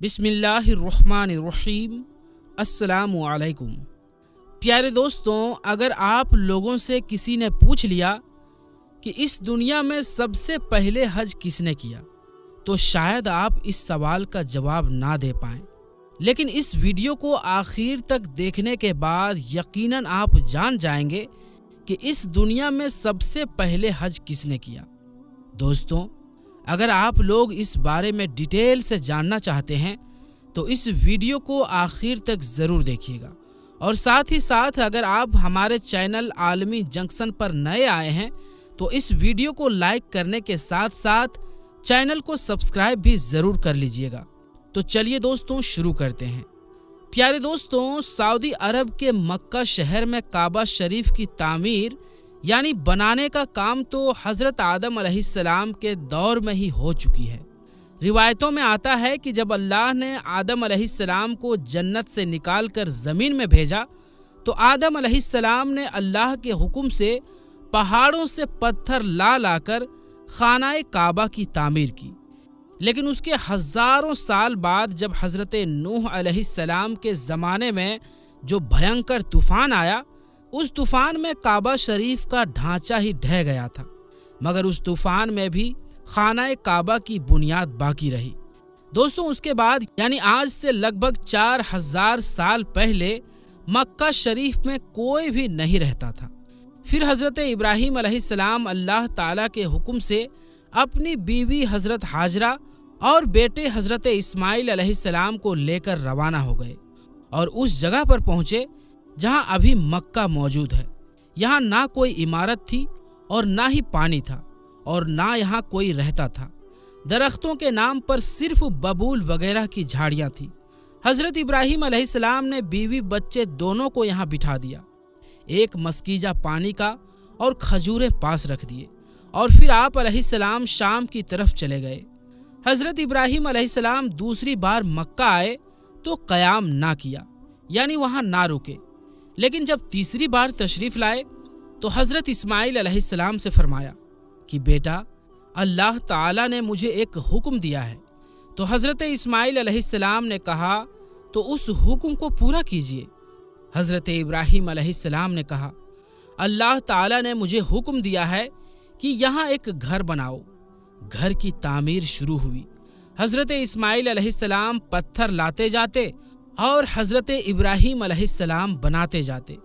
बिस्मिल्लाहिर्रहमानिर्रहीम। अस्सलामु अलैकुम। प्यारे दोस्तों, अगर आप लोगों से किसी ने पूछ लिया कि इस दुनिया में सबसे पहले हज किसने किया, तो शायद आप इस सवाल का जवाब ना दे पाएं। लेकिन इस वीडियो को आखिर तक देखने के बाद यकीनन आप जान जाएंगे कि इस दुनिया में सबसे पहले हज किसने किया। दोस्तों, अगर आप लोग इस बारे में डिटेल से जानना चाहते हैं तो इस वीडियो को आखिर तक ज़रूर देखिएगा। और साथ ही साथ अगर आप हमारे चैनल आलमी जंक्शन पर नए आए हैं तो इस वीडियो को लाइक करने के साथ साथ चैनल को सब्सक्राइब भी ज़रूर कर लीजिएगा। तो चलिए दोस्तों, शुरू करते हैं। प्यारे दोस्तों, सऊदी अरब के मक्का शहर में काबा शरीफ की तामीर यानी बनाने का काम तो हज़रत आदम अलैहिस्सलाम के दौर में ही हो चुकी है। रिवायतों में आता है कि जब अल्लाह ने आदम अलैहिस्सलाम को जन्नत से निकालकर ज़मीन में भेजा तो आदम अलैहिस्सलाम ने अल्लाह के हुक्म से पहाड़ों से पत्थर ला लाकर खानाए काबा की तामीर की। लेकिन उसके हज़ारों साल बाद जब हज़रत नूह अलैहिस्सलाम के ज़माने में जो भयंकर तूफ़ान आया, उस तूफ़ान में काबा शरीफ का ढांचा ही ढह गया था, मगर उस तूफ़ान में भी खानाए काबा की बुनियाद बाकी रही। दोस्तों, उसके बाद यानी आज से लगभग 4000 साल पहले मक्का शरीफ में कोई भी नहीं रहता था। फिर हज़रत इब्राहीम अलैहिस्सलाम अल्लाह ताला के हुक्म से अपनी बीवी हज़रत हाजरा और बेटे हज़रत इस्माइल अलैहिस्सलाम को लेकर रवाना हो गए और उस जगह पर पहुँचे जहाँ अभी मक्का मौजूद है। यहाँ ना कोई इमारत थी और ना ही पानी था और ना यहाँ कोई रहता था। दरख्तों के नाम पर सिर्फ बबूल वगैरह की झाड़ियाँ थी। हज़रत इब्राहीम अलैहिस्सलाम ने बीवी बच्चे दोनों को यहाँ बिठा दिया, एक मस्कीजा पानी का और खजूरें पास रख दिए और फिर आप अलैहिस्सलाम शाम की तरफ चले गए। हज़रत इब्राहीम अलैहिस्सलाम दूसरी बार मक्का आए तो क़याम ना किया, यानी वहाँ ना रुके। लेकिन जब तीसरी बार तशरीफ़ लाए तो हज़रत इस्माइल अलैहिस्सलाम से फरमाया कि बेटा, अल्लाह ताला ने मुझे एक हुक्म दिया है। तो हज़रत इस्माइल अलैहिस्सलाम ने कहा, तो उस हुक्म को पूरा कीजिए। हज़रत इब्राहीम अलैहिस्सलाम ने कहा, अल्लाह ताला ने मुझे हुक्म दिया है कि यहाँ एक घर बनाओ। घर की तामीर शुरू हुई। हज़रत इस्माइल अलैहिस्सलाम पत्थर लाते जाते और हज़रत इब्राहीम अलैहिस्सलाम बनाते जाते।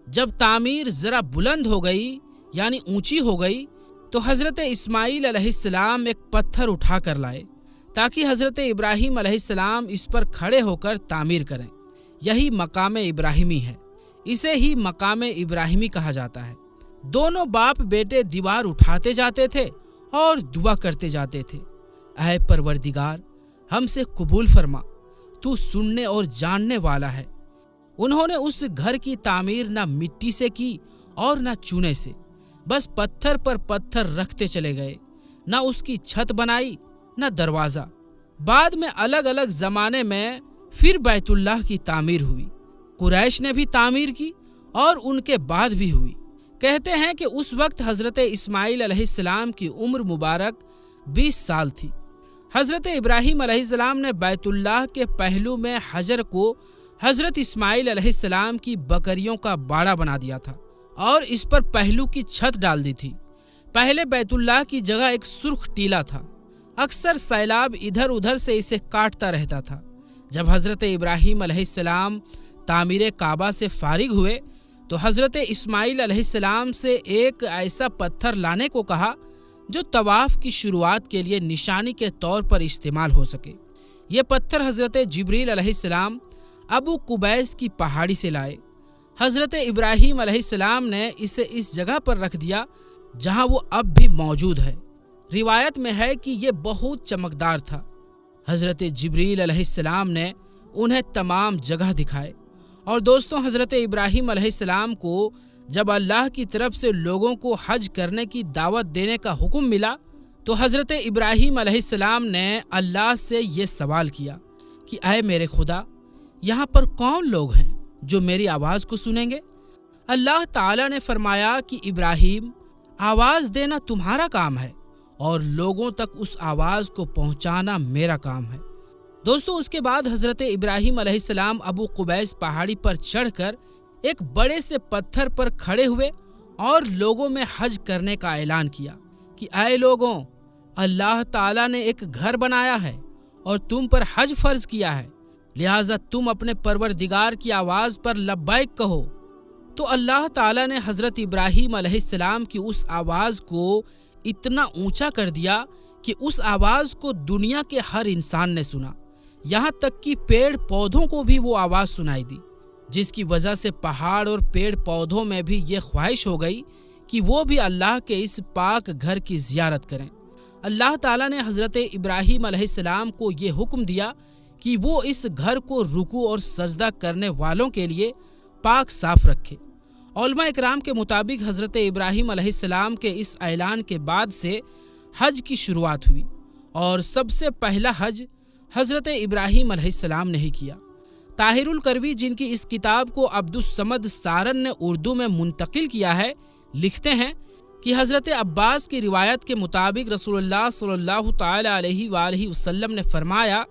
जब तामीर ज़रा बुलंद हो गई यानी ऊंची हो गई तो हज़रत इस्माइल अलैहिस्सलाम एक पत्थर उठा कर लाए ताकि हज़रत इब्राहीम अलैहिस्सलाम इस पर खड़े होकर तामीर करें। यही मकाम इब्राहिमी है। इसे ही मकाम इब्राहिमी कहा जाता है। दोनों बाप बेटे दीवार उठाते जाते थे और दुआ करते जाते थे, ऐ परवरदिगार, हमसे कबूल फरमा, तू सुनने और जानने वाला है। उन्होंने उस घर की तामीर न मिट्टी से की और न चूने से, बस पत्थर पर पत्थर रखते चले गए। न उसकी छत बनाई न दरवाज़ा। बाद में अलग अलग ज़माने में फिर बैतुल्लाह की तामीर हुई। कुरैश ने भी तामीर की और उनके बाद भी हुई। कहते हैं कि उस वक्त हज़रत इस्माइल अलैहिस्सलाम की उम्र मुबारक 20 साल थी। हज़रत इब्राहीम अलैहिस्सलाम ने बैतुल्लाह के पहलू में हजर को हज़रत इस्माइल अलैहिस्सलाम की बकरियों का बाड़ा बना दिया था और इस पर पहलू की छत डाल दी थी। पहले बैतुल्लाह की जगह एक सुर्ख टीला था। अक्सर सैलाब इधर उधर से इसे काटता रहता था। जब हज़रत इब्राहीम अलैहिस्सलाम तामीर काबा से फारिग हुए तो हज़रत इस्माइल अलैहिस्सलाम से एक ऐसा पत्थर लाने को कहा जो तवाफ़ की शुरुआत के लिए निशानी के तौर पर इस्तेमाल हो सके। ये पत्थर हज़रत जिब्रील अलैहिस्सलाम अबू कुबैस की पहाड़ी से लाए। हज़रत इब्राहीम अलैहिस्सलाम ने इसे इस जगह पर रख दिया जहां वो अब भी मौजूद है। रिवायत में है कि ये बहुत चमकदार था। हज़रत जिब्रील अलैहिस्सलाम ने उन्हें तमाम जगह दिखाए। और दोस्तों, हज़रत इब्राहीम अलैहिस्सलाम को जब अल्लाह की तरफ से लोगों को हज करने की दावत देने का हुक्म मिला तो हज़रत इब्राहीम अलैहिस्सलाम ने अल्लाह से ये सवाल किया कि ऐ मेरे खुदा, यहाँ पर कौन लोग हैं जो मेरी आवाज़ को सुनेंगे। अल्लाह ताला ने फरमाया कि इब्राहीम, आवाज़ देना तुम्हारा काम है और लोगों तक उस आवाज़ को पहुँचाना मेरा काम है। दोस्तों उसके बाद हजरत इब्राहिम अलैहिस्सलाम अबू कुबैस पहाड़ी पर चढ़कर एक बड़े से पत्थर पर खड़े हुए और लोगों में हज करने का ऐलान किया कि ऐ लोगों, अल्लाह ताला ने एक घर बनाया है और तुम पर हज फर्ज किया है, लिहाजा तुम अपने परवरदिगार की आवाज पर लब्बैक कहो। तो अल्लाह ताला ने हजरत इब्राहिम अलैहिस्सलाम की उस आवाज को इतना ऊंचा कर दिया कि उस आवाज को दुनिया के हर इंसान ने सुना, यहाँ तक कि पेड़ पौधों को भी वो आवाज सुनाई दी, जिसकी वजह से पहाड़ और पेड़ पौधों में भी ये ख्वाहिश हो गई कि वो भी अल्लाह के इस पाक घर की जियारत करें। अल्लाह ताला ने हजरत इब्राहिम अलैहिस्सलाम को ये हुक्म दिया कि वो इस घर को रुकू और सजदा करने वालों के लिए पाक साफ रखे। उलमा इकराम के मुताबिक हजरत इब्राहिम अलैहिस्सलाम के इस ऐलान के बाद से हज की शुरुआत हुई और सबसे पहला हज हजरत इब्राहिम अलैहिस्सलाम ने ही किया। ताहिरुल करवी, जिनकी इस किताब को अब्दुस समद सारन ने उर्दू में मुंतकिल किया है, लिखते हैं कि हजरत अब्बास की रिवायत के मुताबिक रसूलुल्लाह सल्लल्लाहु तआला अलैहि वसल्लम ने फरमाया,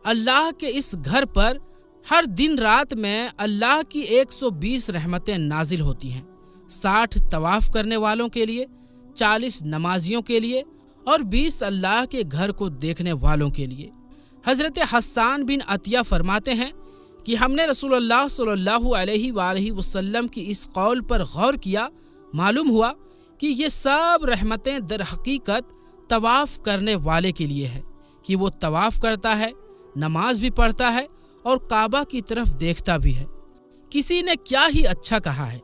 अल्लाह के इस घर पर हर दिन रात में अल्लाह की 120 रहमतें नाजिल होती हैं, 60 तवाफ करने वालों के लिए, 40 नमाजियों के लिए और 20 अल्लाह के घर को देखने वालों के लिए। हजरत हस्सान बिन अतिया फरमाते हैं कि हमने रसूलुल्लाह सल्लल्लाहु अलैहि वसल्लम की इस कौल पर गौर किया, मालूम हुआ कि ये सब रहमतें दर हकीकत तवाफ करने वाले के लिए है कि वो तवाफ करता है, नमाज भी पढ़ता है और काबा की तरफ देखता भी है। किसी ने क्या ही अच्छा कहा है,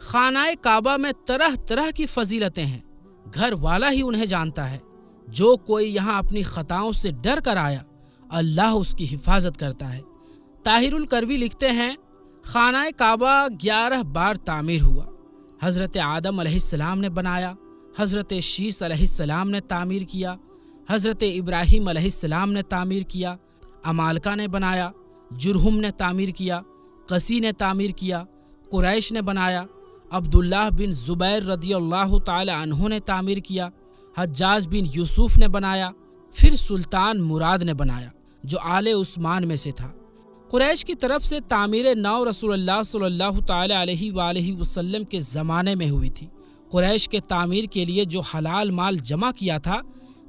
खानाए काबा में तरह तरह की फजीलतें हैं, घर वाला ही उन्हें जानता है। जो कोई यहाँ अपनी खताओं से डर कर आया, अल्लाह उसकी हिफाजत करता है। ताहिरुल करवी लिखते हैं, खानाए काबा 11 बार तामीर हुआ। हजरत आदम अलैहिस्सलाम ने बनाया, हजरत शीस अलैहिस्सलाम ने तामीर किया, हजरत इब्राहिम अलैहिस्सलाम ने तामीर किया, अमालका ने बनाया, जुरहुम ने तामीर किया, कसी ने तामीर किया, कुरैश ने बनाया, अब्दुल्लाह बिन जुबैर रदियल्लाहु ताला अन्हु ने तामीर किया, हज्जाज बिन यूसुफ ने बनाया, फिर सुल्तान मुराद ने बनाया जो आले उस्मान में से था। कुरैश की तरफ से तामीर नौ रसूलुल्लाह सल्लल्लाहु ताला अलैहि वसल्लम के ज़माने में हुई थी। कुरैश के तामीर के लिए जो हलाल माल जमा किया था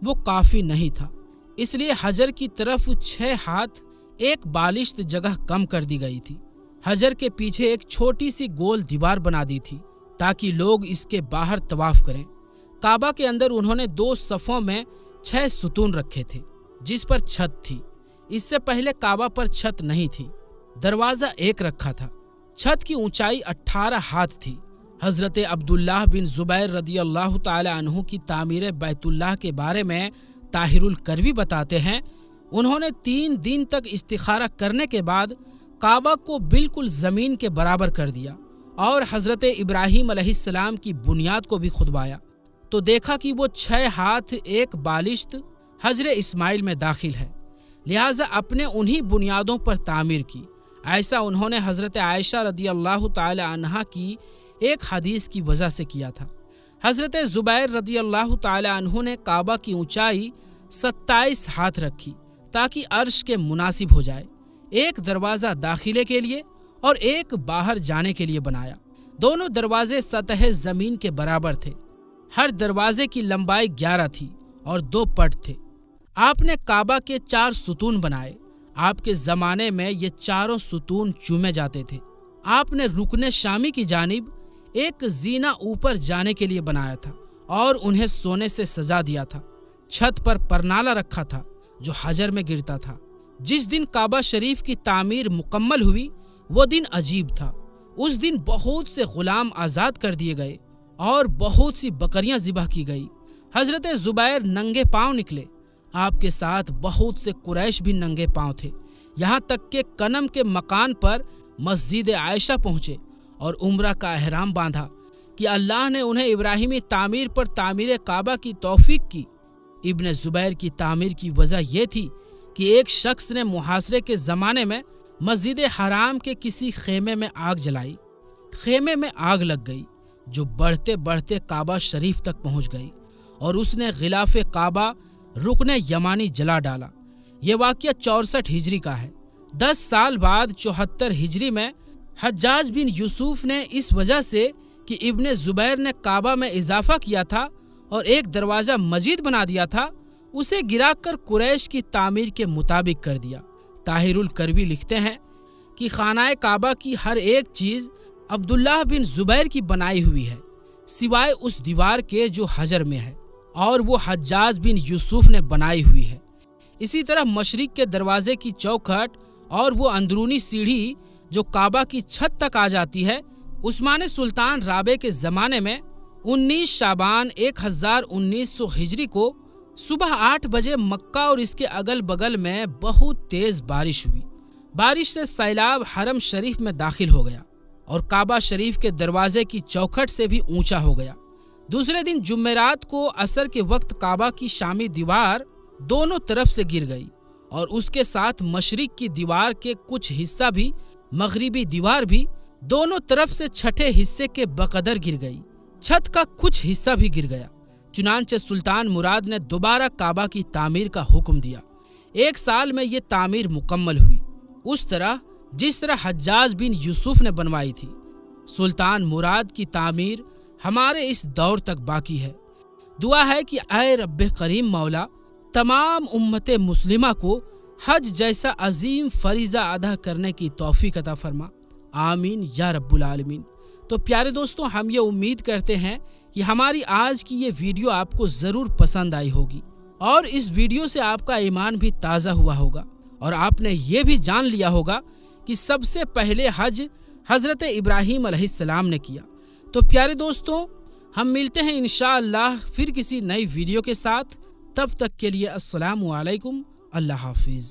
वो काफ़ी नहीं था, इसलिए हजर की तरफ 6 हाथ एक बालिश्त जगह कम कर दी गई थी। हजर के पीछे एक छोटी सी गोल दीवार बना दी थी ताकि लोग इसके बाहर तवाफ करें। काबा के अंदर उन्होंने 2 सफ़ों में 6 सुतून रखे थे जिस पर छत थी। इससे पहले काबा पर छत नहीं थी, दरवाज़ा एक रखा था। छत की ऊंचाई 18 हाथ थी। हजरत अब्दुल्लाह बिन जुबैर रदियल्लाहु ताला अन्हु की तामीर बैतुल्लाह के बारे में ताहिरुल करवी बताते हैं, उन्होंने 3 दिन तक इस्तिखारा करने के बाद काबा को बिल्कुल ज़मीन के बराबर कर दिया और हजरत इब्राहिम अलैहिस्सलाम की बुनियाद को भी खुदवाया तो देखा कि वो 6 हाथ एक बालिश्त हजर इस्माइल में दाखिल है, लिहाजा अपने उन्हीं बुनियादों पर तामीर की। ऐसा उन्होंने हजरत आयशा रदियल्लाहु ताला अन्हा की एक हदीस की वजह से किया था। हजरत जुबैर रदियल्लाहु ताला अन्हु ने काबा की ऊंचाई 27 हाथ रखी ताकि अर्श के मुनासिब हो जाए। एक दरवाज़ा दाखिले के लिए और एक बाहर जाने के लिए बनाया। दोनों दरवाजे सतह ज़मीन के बराबर थे। हर दरवाजे की लंबाई 11 थी और 2 पट थे। आपने काबा के 4 सुतून बनाए। आपके ज़माने में ये चारों सुतून चूमे जाते थे। आपने रुकने शामी की जानिब एक जीना ऊपर जाने के लिए बनाया था और उन्हें सोने से सजा दिया था। छत पर परनाला रखा था जो हजर में गिरता था। जिस दिन काबा शरीफ की तामीर मुकम्मल हुई वो दिन अजीब था। उस दिन बहुत से गुलाम आज़ाद कर दिए गए और बहुत सी बकरियां ज़िबह की गई। हजरत जुबैर नंगे पांव निकले। आपके साथ बहुत से कुरैश भी नंगे पांव थे। यहाँ तक कि कनम के मकान पर मस्जिद आयशा पहुँचे और उम्रा का एहराम बांधा कि अल्लाह ने उन्हें इब्राहिमी तामीर पर तामीर काबा की तौफीक की। इब्न जुबैर की तामीर की वजह यह थी कि एक शख्स ने मुहासरे के ज़माने में मस्जिद हराम के किसी खेमे में आग जलाई। खेमे में आग लग गई जो बढ़ते बढ़ते काबा शरीफ तक पहुंच गई और उसने गिलाफ काबा रुकने यमानी जला डाला। ये वाक़या 64 हिजरी का है। 10 साल बाद 74 हिजरी में हज्जाज बिन यूसुफ ने इस वजह से कि इब्ने जुबैर ने काबा में इजाफा किया था और एक दरवाज़ा मजीद बना दिया था, उसे गिराकर कुरैश की तामीर के मुताबिक कर दिया। ताहिरुल करवी लिखते हैं कि खानाए काबा की हर एक चीज़ अब्दुल्लाह बिन जुबैर की बनाई हुई है, सिवाय उस दीवार के जो हजर में है और वो हज्जाज बिन यूसुफ ने बनाई हुई है। इसी तरह मशरिक के दरवाजे की चौखट और वो अंदरूनी सीढ़ी जो काबा की छत तक आ जाती है, उस्मान सुल्तान राबे के ज़माने में 19 शाबान 1900 हिजरी को सुबह 8 बजे मक्का और इसके अगल बगल में बहुत तेज बारिश हुई। बारिश से सैलाब हरम शरीफ में दाखिल हो गया और काबा शरीफ के दरवाजे की चौखट से भी ऊंचा हो गया। दूसरे दिन जुमेरात को असर के वक्त काबा की शामी दीवार दोनों तरफ से गिर गई और उसके साथ मशरिक की दीवार के कुछ हिस्सा भी, मगरिबी दीवार भी दोनों तरफ से छठे हिस्से के बकदर गिर गई। छत का कुछ हिस्सा भी गिर गया। चुनांचे सुल्तान मुराद ने दोबारा काबा की तामीर का हुक्म दिया। 1 साल में ये तामीर मुकम्मल हुई, उस तरह जिस तरह हज्जाज बिन यूसुफ ने बनवाई थी। सुल्तान मुराद की तामीर हमारे इस दौर तक बाकी है। दुआ है कि ऐ रब्बे करीम मौला तमाम उम्मत मुस्लिमा को हज जैसा अजीम फरीज़ा अदा करने की तौफीक अता फरमा। आमीन या रब्बुल आलमीन। तो प्यारे दोस्तों, हम ये उम्मीद करते हैं कि हमारी आज की ये वीडियो आपको ज़रूर पसंद आई होगी और इस वीडियो से आपका ईमान भी ताज़ा हुआ होगा और आपने ये भी जान लिया होगा कि सबसे पहले हज हज़रत इब्राहीम अलैहिस्सलाम ने किया। तो प्यारे दोस्तों, हम मिलते हैं इंशाअल्लाह फिर किसी नई वीडियो के साथ। तब तक के लिए अस्सलामु अलैकुम, अल्लाह हाफिज़।